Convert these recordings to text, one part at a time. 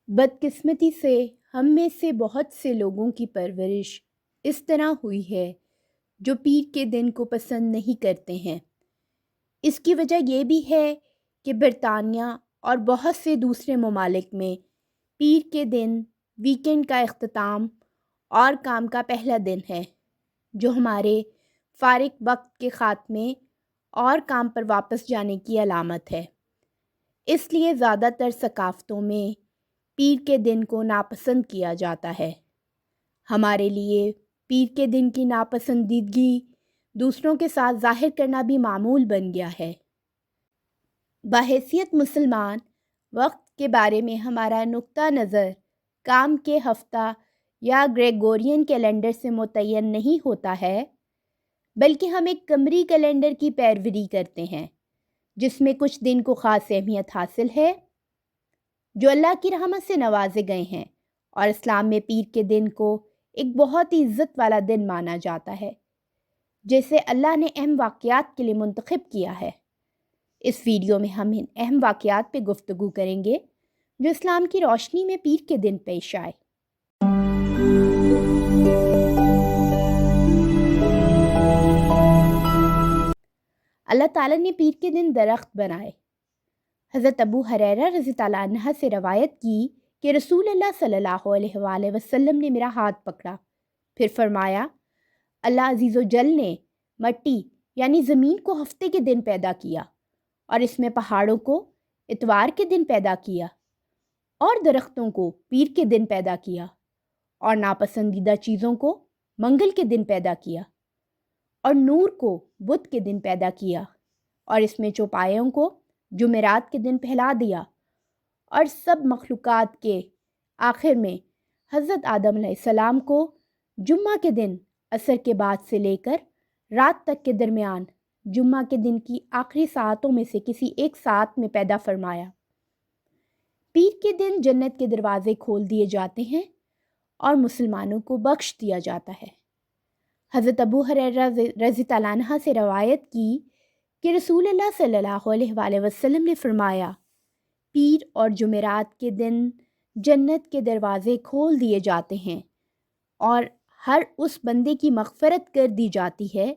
بدقسمتی سے ہم میں سے بہت سے لوگوں کی پرورش اس طرح ہوئی ہے جو پیر کے دن کو پسند نہیں کرتے ہیں۔ اس کی وجہ یہ بھی ہے کہ برطانیہ اور بہت سے دوسرے ممالک میں پیر کے دن ویکینڈ کا اختتام اور کام کا پہلا دن ہے، جو ہمارے فارغ وقت کے خاتمے اور کام پر واپس جانے کی علامت ہے۔ اس لیے زیادہ تر ثقافتوں میں پیر کے دن کو ناپسند کیا جاتا ہے۔ ہمارے لیے پیر کے دن کی ناپسندیدگی دوسروں کے ساتھ ظاہر کرنا بھی معمول بن گیا ہے۔ بحیثیت مسلمان، وقت کے بارے میں ہمارا نقطہ نظر کام کے ہفتہ یا گریگورین کیلنڈر سے متعین نہیں ہوتا ہے، بلکہ ہم ایک قمری کیلنڈر کی پیروی کرتے ہیں جس میں کچھ دن کو خاص اہمیت حاصل ہے جو اللہ کی رحمت سے نوازے گئے ہیں، اور اسلام میں پیر کے دن کو ایک بہت ہی عزت والا دن مانا جاتا ہے جسے اللہ نے اہم واقعات کے لیے منتخب کیا ہے۔ اس ویڈیو میں ہم ان اہم واقعات پہ گفتگو کریں گے جو اسلام کی روشنی میں پیر کے دن پیش آئے۔ اللہ تعالیٰ نے پیر کے دن درخت بنائے۔ حضرت ابو ہریرہ رضی اللہ عنہ سے روایت کی کہ رسول اللہ صلی اللہ علیہ وآلہ وسلم نے میرا ہاتھ پکڑا، پھر فرمایا، اللہ عزیز و جل نے مٹی یعنی زمین کو ہفتے کے دن پیدا کیا، اور اس میں پہاڑوں کو اتوار کے دن پیدا کیا، اور درختوں کو پیر کے دن پیدا کیا، اور ناپسندیدہ چیزوں کو منگل کے دن پیدا کیا، اور نور کو بدھ کے دن پیدا کیا، اور اس میں چوپایوں کو جمعرات کے دن پھیلا دیا، اور سب مخلوقات کے آخر میں حضرت آدم علیہ السلام کو جمعہ کے دن عصر کے بعد سے لے کر رات تک کے درمیان جمعہ کے دن کی آخری ساعتوں میں سے کسی ایک ساعت میں پیدا فرمایا۔ پیر کے دن جنت کے دروازے کھول دیے جاتے ہیں اور مسلمانوں کو بخش دیا جاتا ہے۔ حضرت ابو ہریرہ رضی اللہ عنہ سے روایت کی کہ رسول اللہ صلی اللہ علیہ وآلہ وسلم نے فرمایا، پیر اور جمعرات کے دن جنت کے دروازے کھول دیے جاتے ہیں اور ہر اس بندے کی مغفرت کر دی جاتی ہے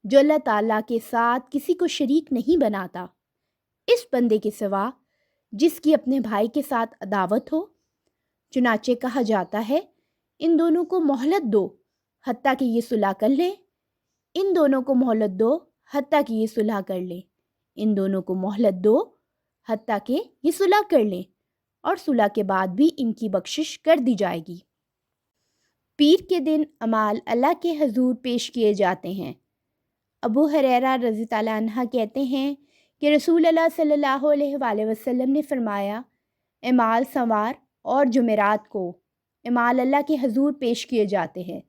جو اللہ تعالیٰ کے ساتھ کسی کو شریک نہیں بناتا، اس بندے کے سوا جس کی اپنے بھائی کے ساتھ عداوت ہو۔ چنانچہ کہا جاتا ہے، ان دونوں کو مہلت دو حتیٰ کہ یہ صلح کر لیں، ان دونوں کو مہلت دو حتیٰ کہ یہ صلح کر لیں، ان دونوں کو مہلت دو حتیٰ کہ یہ صلح کر لیں، اور صلح کے بعد بھی ان کی بخشش کر دی جائے گی۔ پیر کے دن اعمال اللہ کے حضور پیش کیے جاتے ہیں۔ ابو ہریرہ رضی اللہ عنہ کہتے ہیں کہ رسول اللہ صلی اللہ علیہ وآلہ وسلم نے فرمایا، اعمال سوار اور جمعرات کو اعمال اللہ کے حضور پیش کیے جاتے ہیں۔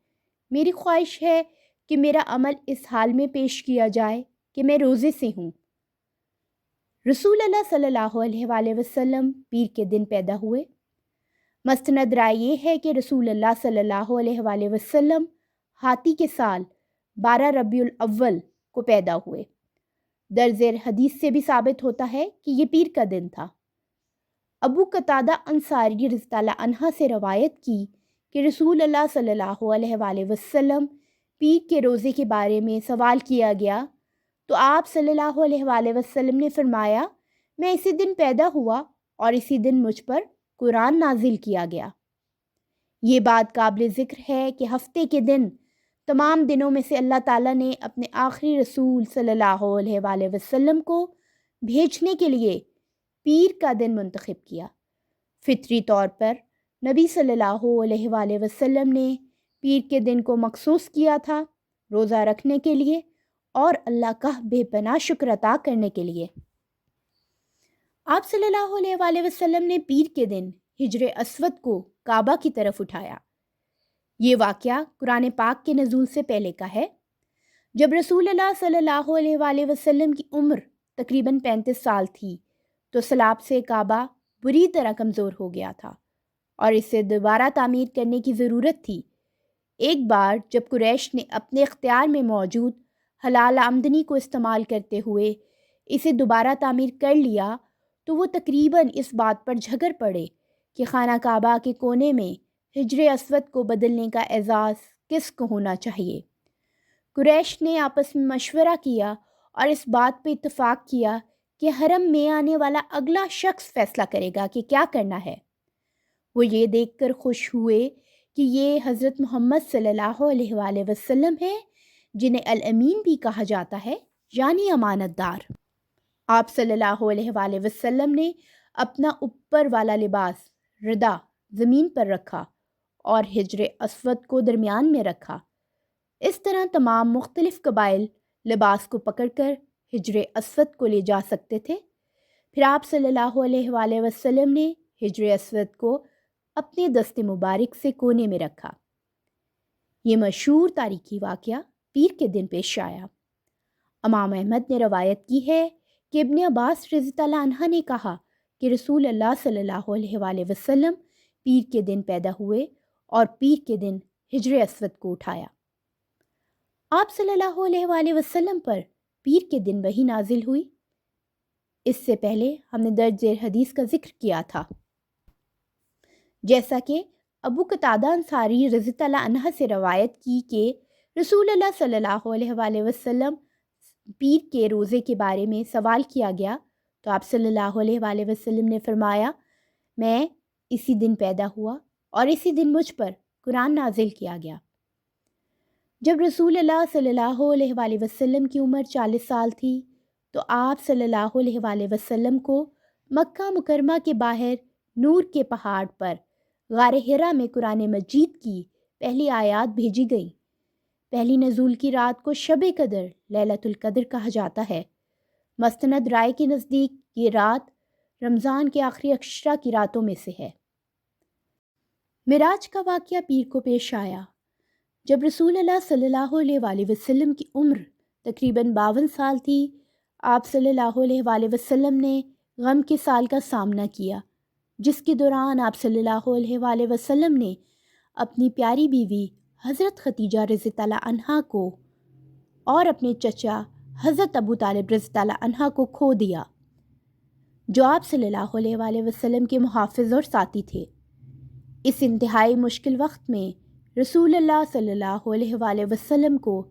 میری خواہش ہے کہ میرا عمل اس حال میں پیش کیا جائے کہ میں روزے سے ہوں۔ رسول اللہ صلی اللہ علیہ وآلہ وسلم پیر کے دن پیدا ہوئے۔ مستند رائے یہ ہے کہ رسول اللہ صلی اللہ علیہ وآلہ وسلم ہاتھی کے سال 12 ربیع الاول کو پیدا ہوئے۔ درج ذیل حدیث سے بھی ثابت ہوتا ہے کہ یہ پیر کا دن تھا۔ ابو قتادہ انصاری رضی اللہ عنہ سے روایت کی کہ رسول اللہ صلی اللہ علیہ وآلہ وسلم پیر کے روزے کے بارے میں سوال کیا گیا تو آپ صلی اللہ علیہ وآلہ وسلم نے فرمایا، میں اسی دن پیدا ہوا اور اسی دن مجھ پر قرآن نازل کیا گیا۔ یہ بات قابل ذکر ہے کہ ہفتے کے دن تمام دنوں میں سے اللہ تعالیٰ نے اپنے آخری رسول صلی اللہ علیہ وآلہ وسلم کو بھیجنے کے لیے پیر کا دن منتخب کیا۔ فطری طور پر نبی صلی اللہ علیہ وآلہ وسلم نے پیر کے دن کو مخصوص کیا تھا روزہ رکھنے کے لیے اور اللہ کا بے پناہ شکر ادا کرنے کے لیے۔ آپ صلی اللہ علیہ وآلہ وسلم نے پیر کے دن حجر اسود کو کعبہ کی طرف اٹھایا۔ یہ واقعہ قرآن پاک کے نزول سے پہلے کا ہے، جب رسول اللہ صلی اللہ علیہ وآلہ وسلم کی عمر تقریباً 35 سال تھی تو سیلاب سے کعبہ بری طرح کمزور ہو گیا تھا اور اسے دوبارہ تعمیر کرنے کی ضرورت تھی۔ ایک بار جب قریش نے اپنے اختیار میں موجود حلال آمدنی کو استعمال کرتے ہوئے اسے دوبارہ تعمیر کر لیا تو وہ تقریباً اس بات پر جھگڑ پڑے کہ خانہ کعبہ کے کونے میں حجر اسود کو بدلنے کا اعزاز کس کو ہونا چاہیے۔ قریش نے آپس میں مشورہ کیا اور اس بات پہ اتفاق کیا کہ حرم میں آنے والا اگلا شخص فیصلہ کرے گا کہ کیا کرنا ہے۔ وہ یہ دیکھ کر خوش ہوئے کہ یہ حضرت محمد صلی اللہ علیہ وآلہ وسلم ہے، جنہیں الامین بھی کہا جاتا ہے، یعنی امانت دار۔ آپ صلی اللہ علیہ وآلہ وسلم نے اپنا اوپر والا لباس ردا زمین پر رکھا اور حجر اسود کو درمیان میں رکھا۔ اس طرح تمام مختلف قبائل لباس کو پکڑ کر حجر اسود کو لے جا سکتے تھے۔ پھر آپ صلی اللہ علیہ وآلہ وسلم نے حجر اسود کو اپنے دست مبارک سے کونے میں رکھا۔ یہ مشہور تاریخی واقعہ پیر کے دن پیش آیا۔ امام احمد نے روایت کی ہے کہ ابن عباس رضی اللہ عنہ نے کہا کہ رسول اللہ صلی اللہ علیہ وآلہ وسلم پیر کے دن پیدا ہوئے اور پیر کے دن حجر اسود کو اٹھایا۔ آپ صلی اللہ علیہ وآلہ وسلم پر پیر کے دن وحی نازل ہوئی۔ اس سے پہلے ہم نے درج ذیل حدیث کا ذکر کیا تھا، جیسا کہ ابو قتادہ انصاری رضی اللہ عنہ سے روایت کی کہ رسول اللہ صلی اللہ علیہ وآلہ وسلم پیر کے روزے کے بارے میں سوال کیا گیا تو آپ صلی اللہ علیہ وآلہ وسلم نے فرمایا، میں اسی دن پیدا ہوا اور اسی دن مجھ پر قرآن نازل کیا گیا۔ جب رسول اللہ صلی اللہ علیہ وآلہ وسلم کی عمر 40 سال تھی تو آپ صلی اللہ علیہ وآلہ وسلم کو مکہ مکرمہ کے باہر نور کے پہاڑ پر غار حرا میں قرآن مجید کی پہلی آیات بھیجی گئیں۔ پہلی نزول کی رات کو شب قدر لیلۃ القدر کہا جاتا ہے۔ مستند رائے کے نزدیک یہ رات رمضان کے آخری عشرہ کی راتوں میں سے ہے۔ معراج کا واقعہ پیر کو پیش آیا۔ جب رسول اللہ صلی اللہ علیہ وآلہ وسلم کی عمر تقریباً 52 سال تھی، آپ صلی اللہ علیہ وآلہ وسلم نے غم کے سال کا سامنا کیا، جس کے دوران آپ صلی اللہ علیہ وآلہ وسلم نے اپنی پیاری بیوی حضرت خدیجہ رضی اللہ عنہا کو اور اپنے چچا حضرت ابو طالب رضی اللہ عنہ کو کھو دیا، جو آپ صلی اللہ علیہ وآلہ وسلم کے محافظ اور ساتھی تھے۔ اس انتہائی مشکل وقت میں رسول اللہ صلی اللہ علیہ وآلہ وسلم کو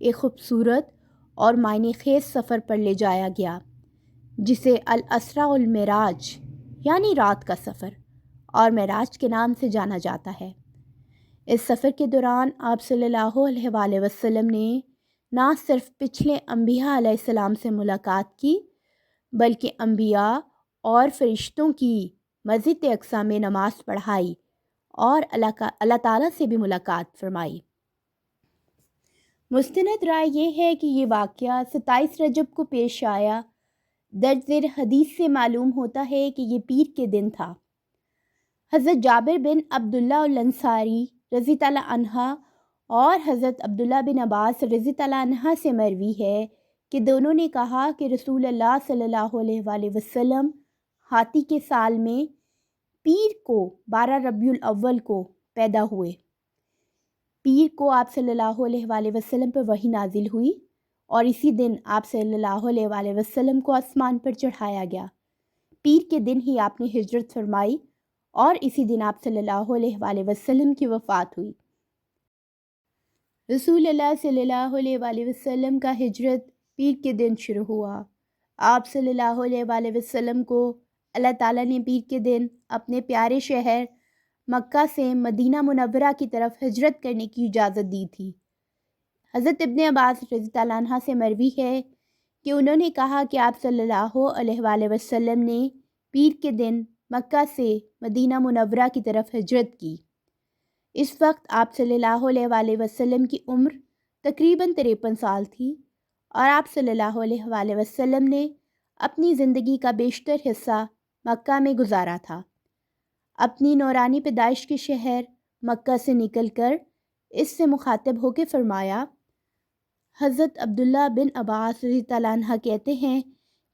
ایک خوبصورت اور معنی خیز سفر پر لے جایا گیا، جسے الاسرا المعراج یعنی رات کا سفر اور معراج کے نام سے جانا جاتا ہے۔ اس سفر کے دوران آپ صلی اللہ علیہ وآلہ وسلم نے نہ صرف پچھلے انبیاء علیہ السلام سے ملاقات کی، بلکہ انبیاء اور فرشتوں کی مسجد اقصیٰ میں نماز پڑھائی اور اللہ تعالیٰ سے بھی ملاقات فرمائی۔ مستند رائے یہ ہے کہ یہ واقعہ 27 رجب کو پیش آیا۔ درج ذیل حدیث سے معلوم ہوتا ہے کہ یہ پیر کے دن تھا۔ حضرت جابر بن عبداللہ الانصاری رضی اللہ عنہ اور حضرت عبداللہ بن عباس رضی اللہ عنہ سے مروی ہے کہ دونوں نے کہا کہ رسول اللہ صلی اللہ علیہ وآلہ وسلم ہاتھی کے سال میں پیر کو 12 ربیع الاول کو پیدا ہوئے۔ پیر کو آپ صلی اللہ علیہ وآلہ وسلم پر وحی نازل ہوئی اور اسی دن آپ صلی اللہ علیہ وآلہ وسلم کو آسمان پر چڑھایا گیا۔ پیر کے دن ہی آپ نے ہجرت فرمائی اور اسی دن آپ صلی اللہ علیہ وآلہ وسلم کی وفات ہوئی۔ رسول اللہ صلی اللہ علیہ وآلہ وسلم کا ہجرت پیر کے دن شروع ہوا۔ آپ صلی اللہ علیہ وآلہ وسلم کو اللہ تعالیٰ نے پیر کے دن اپنے پیارے شہر مکہ سے مدینہ منورہ کی طرف ہجرت کرنے کی اجازت دی تھی۔ حضرت ابن عباس رضی اللہ عنہ سے مروی ہے کہ انہوں نے کہا کہ آپ صلی اللہ علیہ وآلہ وسلم نے پیر کے دن مکہ سے مدینہ منورہ کی طرف ہجرت کی۔ اس وقت آپ صلی اللہ علیہ وآلہ وسلم کی عمر تقریباً 53 سال تھی اور آپ صلی اللہ علیہ وآلہ وسلم نے اپنی زندگی کا بیشتر حصہ مکہ میں گزارا تھا۔ اپنی نورانی پیدائش کے شہر مکہ سے نکل کر اس سے مخاطب ہو کے فرمایا، حضرت عبداللہ بن عباس رضی اللہ عنہ کہتے ہیں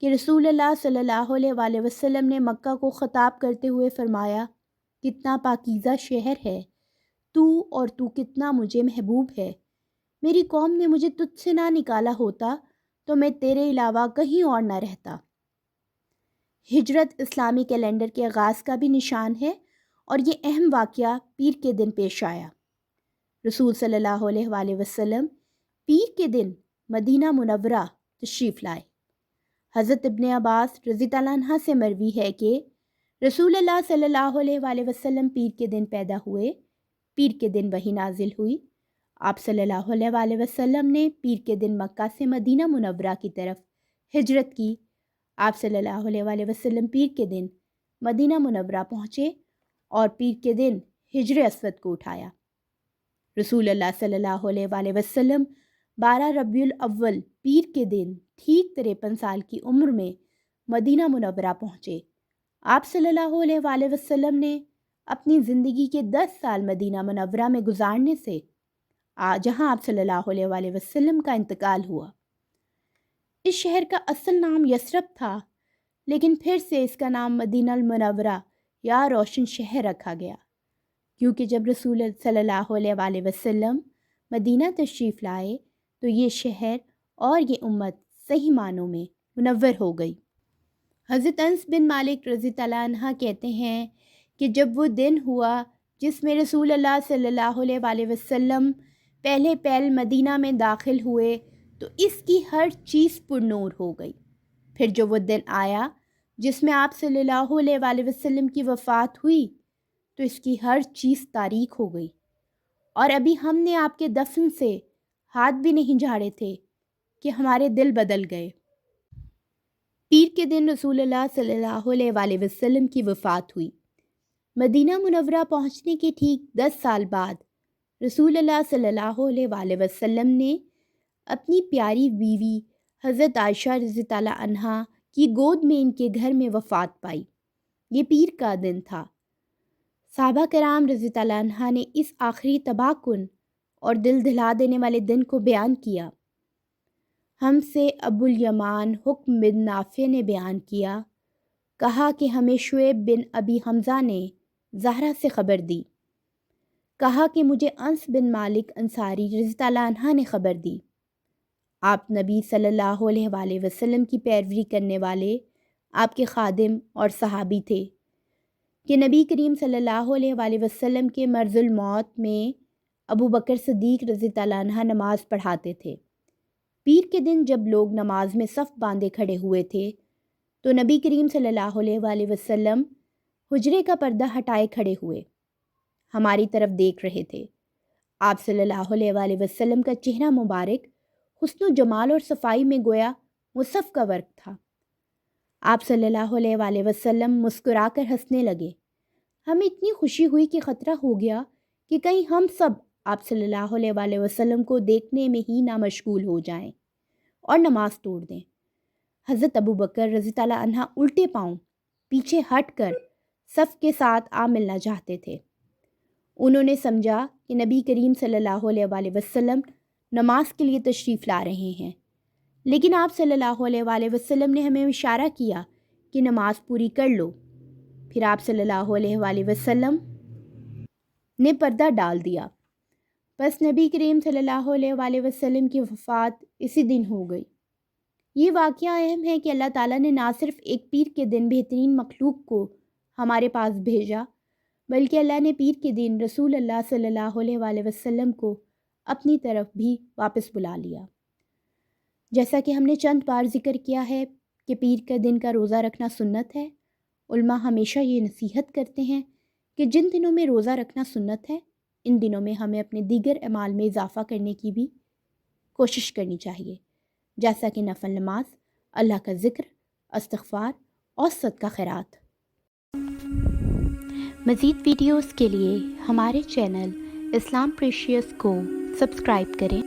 کہ رسول اللہ صلی اللہ علیہ وآلہ وسلم نے مکہ کو خطاب کرتے ہوئے فرمایا، کتنا پاکیزہ شہر ہے تو، اور تو کتنا مجھے محبوب ہے۔ میری قوم نے مجھے تجھ سے نہ نکالا ہوتا تو میں تیرے علاوہ کہیں اور نہ رہتا۔ ہجرت اسلامی کیلنڈر کے آغاز کا بھی نشان ہے اور یہ اہم واقعہ پیر کے دن پیش آیا۔ رسول صلی اللہ علیہ وآلہ وسلم پیر کے دن مدینہ منورہ تشریف لائے۔ حضرت ابن عباس رضی اللہ عنہ سے مروی ہے کہ رسول اللہ صلی اللہ علیہ وآلہ وسلم پیر کے دن پیدا ہوئے، پیر کے دن وحی نازل ہوئی۔ آپ صلی اللہ علیہ وآلہ وسلم نے پیر کے دن مکہ سے مدینہ منورہ کی طرف ہجرت کی۔ آپ صلی اللہ علیہ وآلہ وسلم پیر کے دن مدینہ منورہ پہنچے اور پیر کے دن ہجر اسود کو اٹھایا۔ رسول اللہ صلی اللہ علیہ وآلہ وسلم 12 ربیع الاول پیر کے دن ٹھیک 53 سال کی عمر میں مدینہ منورہ پہنچے۔ آپ صلی اللہ علیہ وآلہ وسلم نے اپنی زندگی کے 10 سال مدینہ منورہ میں گزارنے سے جہاں آپ صلی اللہ علیہ وآلہ وسلم کا انتقال ہوا۔ اس شہر کا اصل نام یثرب تھا، لیکن پھر سے اس کا نام مدینہ المنورہ یا روشن شہر رکھا گیا، کیونکہ جب رسول صلی اللہ علیہ وآلہ وسلم مدینہ تشریف لائے تو یہ شہر اور یہ امت صحیح معنوں میں منور ہو گئی۔ حضرت انس بن مالک رضی اللہ عنہ کہتے ہیں کہ جب وہ دن ہوا جس میں رسول اللہ صلی اللہ علیہ وآلہ وسلم پہلے پہل مدینہ میں داخل ہوئے تو اس کی ہر چیز پر نور ہو گئی۔ پھر جو وہ دن آیا جس میں آپ صلی اللہ علیہ وآلہ وسلم کی وفات ہوئی تو اس کی ہر چیز تاریک ہو گئی، اور ابھی ہم نے آپ کے دفن سے ہاتھ بھی نہیں جھاڑے تھے کہ ہمارے دل بدل گئے۔ پیر کے دن رسول اللہ صلی اللہ علیہ وآلہ وسلم کی وفات ہوئی۔ مدینہ منورہ پہنچنے کے ٹھیک 10 سال بعد رسول اللہ صلی اللہ علیہ وآلہ وسلم نے اپنی پیاری بیوی حضرت عائشہ رضی اللہ عنہا کی گود میں ان کے گھر میں وفات پائی۔ یہ پیر کا دن تھا۔ صحابہ کرام رضی اللہ عنہ نے اس آخری تباہ کن اور دل دہلا دینے والے دن کو بیان کیا۔ ہم سے ابو الیمان حکم بن نافع نے بیان کیا، کہا کہ ہمیں شعیب بن ابی حمزہ نے زہرہ سے خبر دی، کہا کہ مجھے انس بن مالک انصاری رضی اللہ عنہ نے خبر دی۔ آپ نبی صلی اللہ علیہ وآلہ وسلم کی پیروی کرنے والے آپ کے خادم اور صحابی تھے کہ نبی کریم صلی اللہ علیہ وآلہ وسلم کے مرض الموت میں ابو بکر صدیق رضی اللہ عنہ نماز پڑھاتے تھے۔ پیر کے دن جب لوگ نماز میں صف باندھے کھڑے ہوئے تھے تو نبی کریم صلی اللہ علیہ وآلہ وسلم حجرے کا پردہ ہٹائے کھڑے ہوئے ہماری طرف دیکھ رہے تھے۔ آپ صلی اللہ علیہ وآلہ وسلم کا چہرہ مبارک حسن و جمال اور صفائی میں گویا مصحف کا ورق تھا۔ آپ صلی اللہ علیہ وآلہ وسلم مسکرا کر ہنسنے لگے۔ ہمیں اتنی خوشی ہوئی کہ خطرہ ہو گیا کہ کہیں ہم سب آپ صلی اللہ علیہ وآلہ وسلم کو دیکھنے میں ہی نہ مشغول ہو جائیں اور نماز توڑ دیں۔ حضرت ابو بکر رضی اللہ عنہ الٹے پاؤں پیچھے ہٹ کر صف کے ساتھ ملنا چاہتے تھے۔ انہوں نے سمجھا کہ نبی کریم صلی اللہ علیہ وآلہ وسلم نماز کے لیے تشریف لا رہے ہیں، لیکن آپ صلی اللہ علیہ وآلہ وسلم نے ہمیں اشارہ کیا کہ نماز پوری کر لو۔ پھر آپ صلی اللہ علیہ وآلہ وسلم نے پردہ ڈال دیا۔ بس نبی کریم صلی اللہ علیہ وآلہ وسلم کی وفات اسی دن ہو گئی۔ یہ واقعہ اہم ہے کہ اللہ تعالیٰ نے نہ صرف ایک پیر کے دن بہترین مخلوق کو ہمارے پاس بھیجا، بلکہ اللہ نے پیر کے دن رسول اللہ صلی اللہ علیہ وآلہ وسلم کو اپنی طرف بھی واپس بلا لیا۔ جیسا کہ ہم نے چند بار ذکر کیا ہے کہ پیر کا دن کا روزہ رکھنا سنت ہے۔ علماء ہمیشہ یہ نصیحت کرتے ہیں کہ جن دنوں میں روزہ رکھنا سنت ہے، ان دنوں میں ہمیں اپنے دیگر اعمال میں اضافہ کرنے کی بھی کوشش کرنی چاہیے، جیسا کہ نفل نماز، اللہ کا ذکر، استغفار اور صدقہ خیرات۔ مزید ویڈیوز کے لیے ہمارے چینل اسلام پریشیس کو سبسکرائب کریں۔